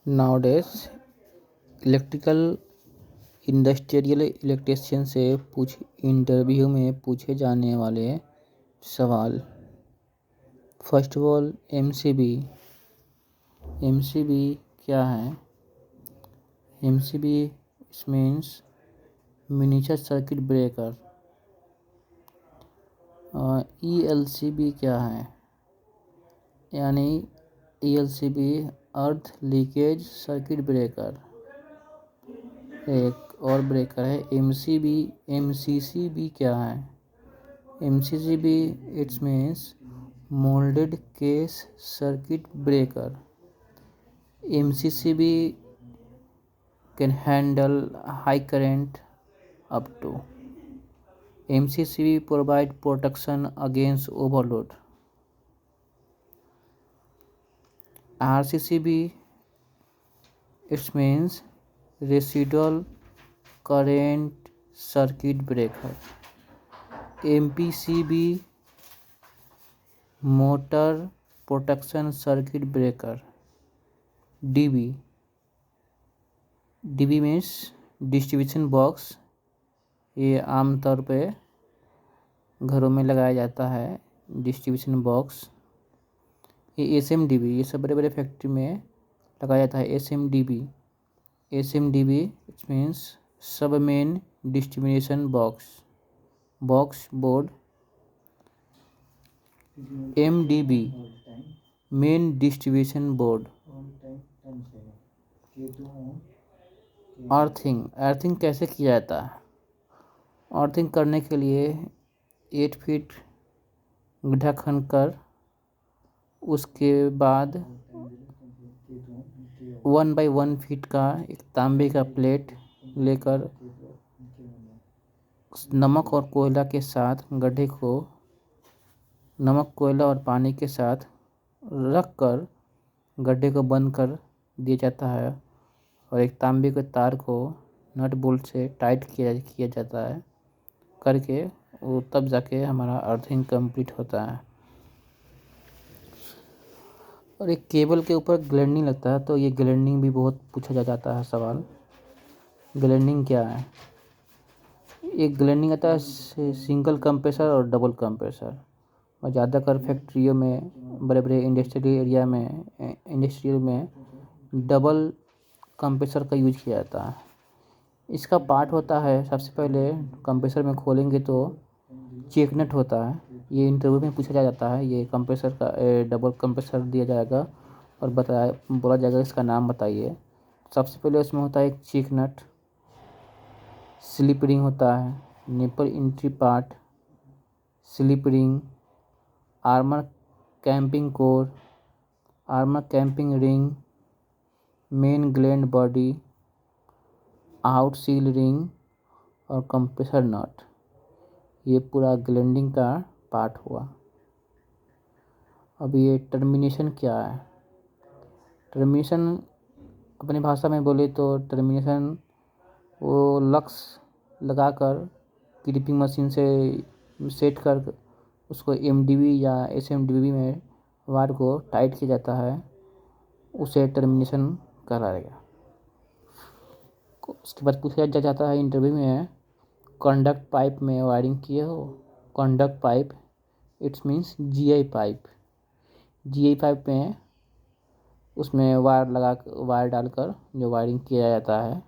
Nowadays electrical industrial electrician से interview में पूछे जाने वाले सवाल। फर्स्ट ऑफ ऑल एमसीबी क्या है? MCB means miniature circuit breaker. ELCB क्या है? यानी ईएलसीबी अर्थ लीकेज सर्किट ब्रेकर। एक और ब्रेकर है एमसीसीबी क्या है? MCCB it's means moulded case circuit breaker. MCCB can handle high current up to. MCCB provide protection against overload. RCCB it means residual current circuit breaker. MPCB motor protection circuit breaker. DB means distribution box। ये आमतौर पे घरों में लगाया जाता है distribution box. ये एसएमडीबी ये सब बड़े बड़े फैक्ट्री में लगाया जाता है। एसएमडीबी इट्स मीन्स सब main distribution box board. IMDb main distribution board. Earthing कैसे किया जाता है? अर्थिंग करने के लिए 8 फीट गड्ढा खनकर उसके बाद 1 बाई 1 फीट का एक तांबे का प्लेट लेकर नमक और कोयला के साथ गड्ढे को नमक कोयला और पानी के साथ रख कर गड्ढे को बंद कर दिया जाता है और एक तांबे के तार को नट बोल्ट से टाइट किया जाता है करके वो तब जाके हमारा अर्थिंग कंप्लीट होता है। और एक केबल के ऊपर ग्लैंडिंग लगता है तो ये ग्लैंडिंग भी बहुत पूछा जाता है सवाल। ग्लैंडिंग क्या है? एक ग्लैंडिंग आता है सिंगल कंप्रेसर और डबल कंप्रेसर। और ज़्यादातर फैक्ट्रियों में बड़े बड़े इंडस्ट्रियल में डबल कंप्रेसर का यूज किया जाता है। इसका पार्ट होता है, सबसे पहले कंप्रेसर में खोलेंगे तो चेक नट होता है। ये इंटरव्यू में पूछा जाता है। ये कंप्रेसर का डबल कंप्रेसर दिया जाएगा और बोला जाएगा इसका नाम बताइए। सबसे पहले उसमें होता है एक चेक नट, स्लिप रिंग होता है, nipple entry part, slip ring, armour camping core, armour camping ring, main gland body, out seal ring और कंप्रेसर नट। ये पूरा ग्लैंडिंग का पार्ट हुआ। अब ये टर्मिनेशन क्या है? टर्मिनेशन अपनी भाषा में बोले तो टर्मिनेशन वो लक्स लगाकर क्लिपिंग मशीन से सेट कर उसको एमडीबी या एसएमडीबी में वायर को टाइट किया जाता है, उसे टर्मिनेशन कहलाएगा। उसके बाद पूछा जाता है इंटरव्यू में कंडक्ट पाइप में वायरिंग किए हो? Conduct pipe it's means GI pipe में उसमें वायर डालकर जो वायरिंग किया जाता है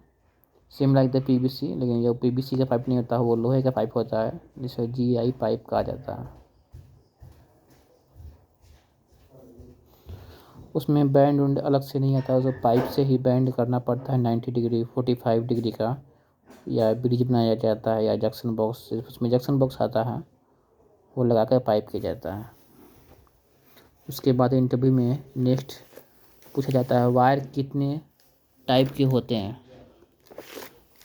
सेम लाइक द पीवीसी, लेकिन जो पीवीसी का पाइप नहीं होता वो लोहे का पाइप होता है जिसे जीआई पाइप कहा जाता है। उसमें बैंड अलग से नहीं आता, तो पाइप से ही बैंड करना पड़ता है 90 डिग्री 45 डिग्री का, या ब्रिज बनाया जाता है या जंक्शन बॉक्स, उसमें जंक्शन बॉक्स आता है वो लगा कर पाइप किया जाता है। उसके बाद इंटरव्यू में नेक्स्ट पूछा जाता है वायर कितने टाइप के होते हैं?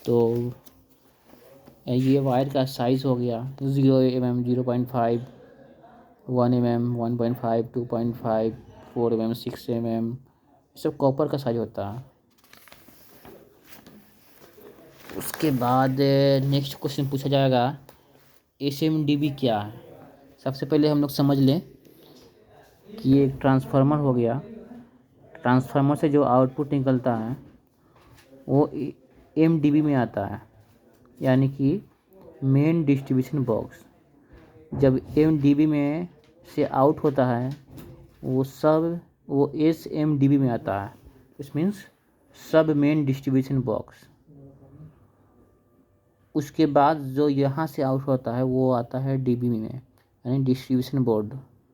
तो ये वायर का साइज़ हो गया 0 mm, 0.5, 1 mm, 1.5, 2.5, 4 mm, 6 mm, सब कॉपर का साइज होता है। उसके बाद नेक्स्ट क्वेश्चन पूछा जाएगा एसएमडीबी क्या है? सबसे पहले हम लोग समझ लें कि ये ट्रांसफार्मर हो गया। ट्रांसफार्मर से जो आउटपुट निकलता है वो MDB में आता है, यानी कि मेन डिस्ट्रीब्यूशन बॉक्स। जब MDB में से आउट होता है वो SMDB में आता है, इस मीन्स सब मेन डिस्ट्रीब्यूशन बॉक्स। उसके बाद जो यहाँ से आउट होता है वो आता है DB में, यानी डिस्ट्रीब्यूशन बोर्ड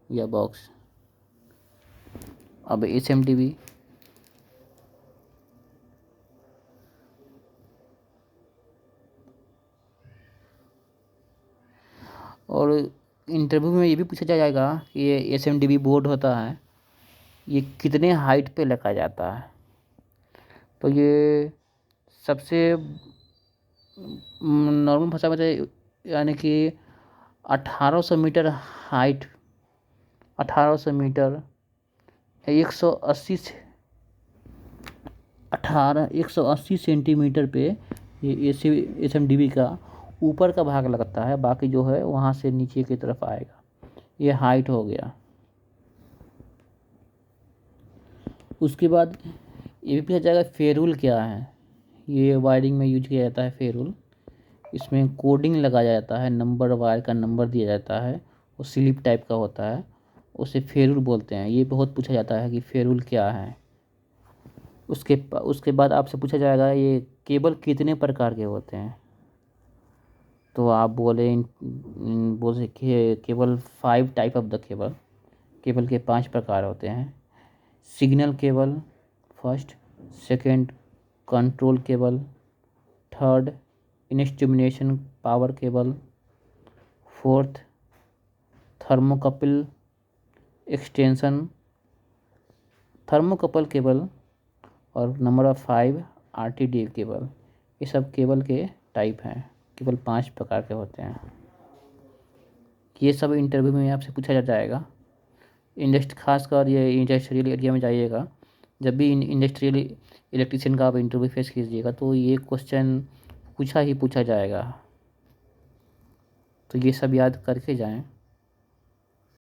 या बॉक्स। अब SMDB और इंटरव्यू में ये भी पूछा जाएगा कि ये SMDB बोर्ड होता है ये कितने हाइट पे लगाया जाता है। तो ये सबसे नॉर्मल भाषा में यानी कि 1800 मीटर हाइट, 1800 मीटर 180 सेंटीमीटर पे ये SMDB का ऊपर का भाग लगता है, बाकी जो है वहाँ से नीचे की तरफ आएगा। ये हाइट हो गया। उसके बाद ये भी पूछा जाएगा फेरुल क्या है। ये वायरिंग में यूज किया जाता है फेरुल। इसमें कोडिंग लगाया जाता है, नंबर वायर का नंबर दिया जाता है, वो स्लिप टाइप का होता है, उसे फेरुल बोलते हैं। ये बहुत पूछा जाता है कि फेरुल क्या है। उसके बाद आपसे पूछा जाएगा ये केबल कितने प्रकार के होते हैं। तो आप बोल सकते cable 5 type of the cable. Cable के 5 प्रकार होते हैं। Signal cable first, second control cable, third instrumentation power cable, fourth thermocouple extension thermocouple cable और नंबर 5 RTD केबल। ये सब केबल के टाइप हैं, केवल 5 प्रकार के होते हैं। ये सब इंटरव्यू में आपसे पूछा जाएगा। खासकर ये इंडस्ट्रियल एरिया में जाइएगा, जब भी इंडस्ट्रियल इलेक्ट्रीशियन का आप इंटरव्यू फेस कीजिएगा तो ये क्वेश्चन पूछा जाएगा। तो ये सब याद करके जाएं।